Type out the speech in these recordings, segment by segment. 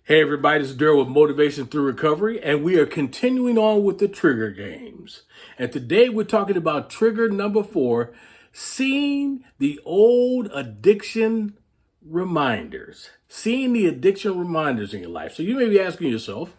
Hey everybody, this is Deryl with Motivation Through Recovery, and we are continuing on with the trigger games. And today we're talking about trigger number 4, seeing the old addiction reminders. Seeing the addiction reminders in your life. So you may be asking yourself,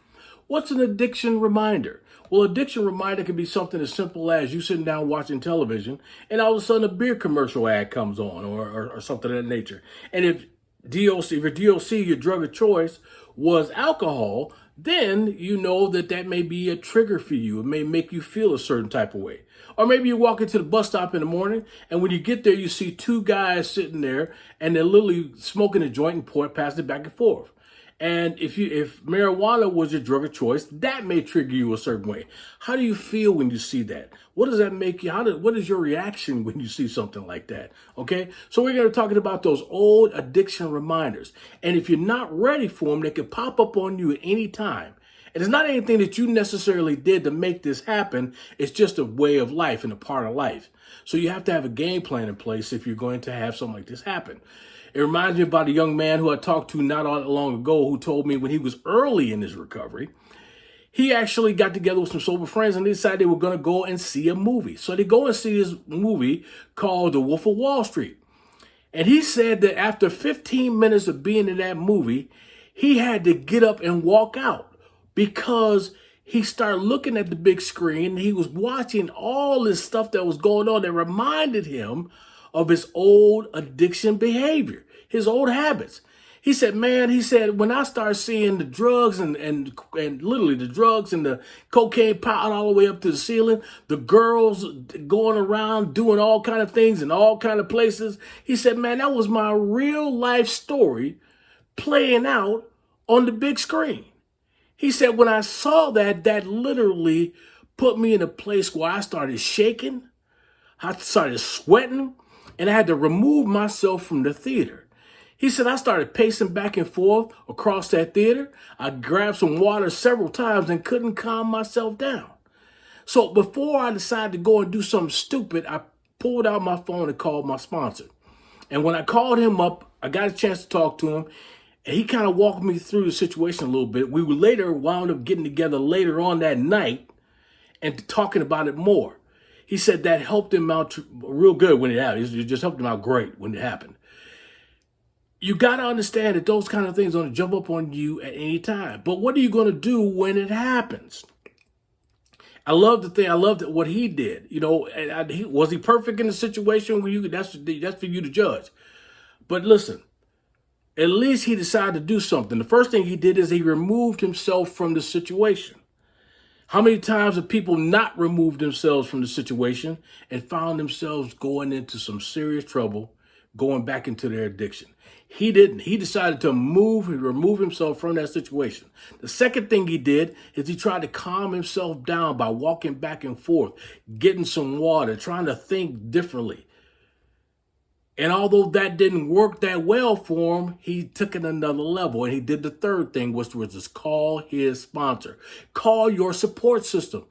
what's an addiction reminder? Well, addiction reminder can be something as simple as you sitting down watching television and all of a sudden a beer commercial ad comes on or something of that nature. And if your DOC, your drug of choice, was alcohol, then you know that may be a trigger for you. It may make you feel a certain type of way. Or maybe you walk into the bus stop in the morning, and when you get there, you see two guys sitting there, and they're literally smoking a joint and passing it back and forth. And if marijuana was your drug of choice, that may trigger you a certain way. How do you feel when you see that? What does that make you? What is your reaction when you see something like that? Okay, so we're going to be talking about those old addiction reminders. And if you're not ready for them, they can pop up on you at any time. And it's not anything that you necessarily did to make this happen. It's just a way of life and a part of life. So you have to have a game plan in place if you're going to have something like this happen. It reminds me about a young man who I talked to not long ago who told me when he was early in his recovery, he actually got together with some sober friends and they decided they were going to go and see a movie. So they go and see this movie called The Wolf of Wall Street. And he said that after 15 minutes of being in that movie, he had to get up and walk out because he started looking at the big screen and he was watching all this stuff that was going on that reminded him of his old addiction behavior, his old habits. He said, when I started seeing the drugs and literally the drugs and the cocaine piled all the way up to the ceiling, the girls going around doing all kind of things in all kind of places. He said, man, that was my real life story playing out on the big screen. He said, when I saw that literally put me in a place where I started shaking, I started sweating, and I had to remove myself from the theater. He said, I started pacing back and forth across that theater. I grabbed some water several times and couldn't calm myself down. So before I decided to go and do something stupid, I pulled out my phone and called my sponsor. And when I called him up, I got a chance to talk to him. And he kind of walked me through the situation a little bit. We would later wound up getting together later on that night and talking about it more. He said that helped him out real good when it happened. It just helped him out great when it happened. You got to understand that those kind of things are going to jump up on you at any time. But what are you going to do when it happens? I loved what he did. You know, was he perfect in the situation? That's for you to judge. But listen, at least he decided to do something. The first thing he did is he removed himself from the situation. How many times have people not removed themselves from the situation and found themselves going into some serious trouble, going back into their addiction? He didn't. He decided to remove himself from that situation. The second thing he did is he tried to calm himself down by walking back and forth, getting some water, trying to think differently. And although that didn't work that well for him, he took it another level. And he did the third thing, which was just call his sponsor. Call your support system.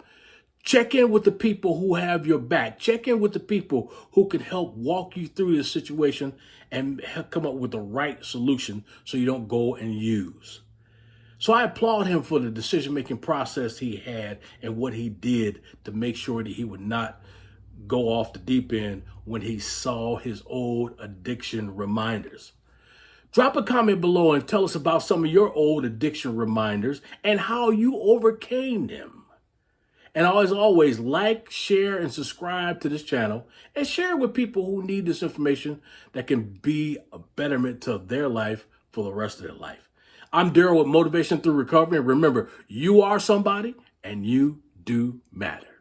Check in with the people who have your back. Check in with the people who can help walk you through this situation and come up with the right solution so you don't go and use. So I applaud him for the decision-making process he had and what he did to make sure that he would not go off the deep end when he saw his old addiction reminders. Drop a comment below and tell us about some of your old addiction reminders and how you overcame them. And as always, like, share, and subscribe to this channel and share it with people who need this information that can be a betterment to their life for the rest of their life. I'm Deryl with Motivation Through Recovery. And remember, you are somebody and you do matter.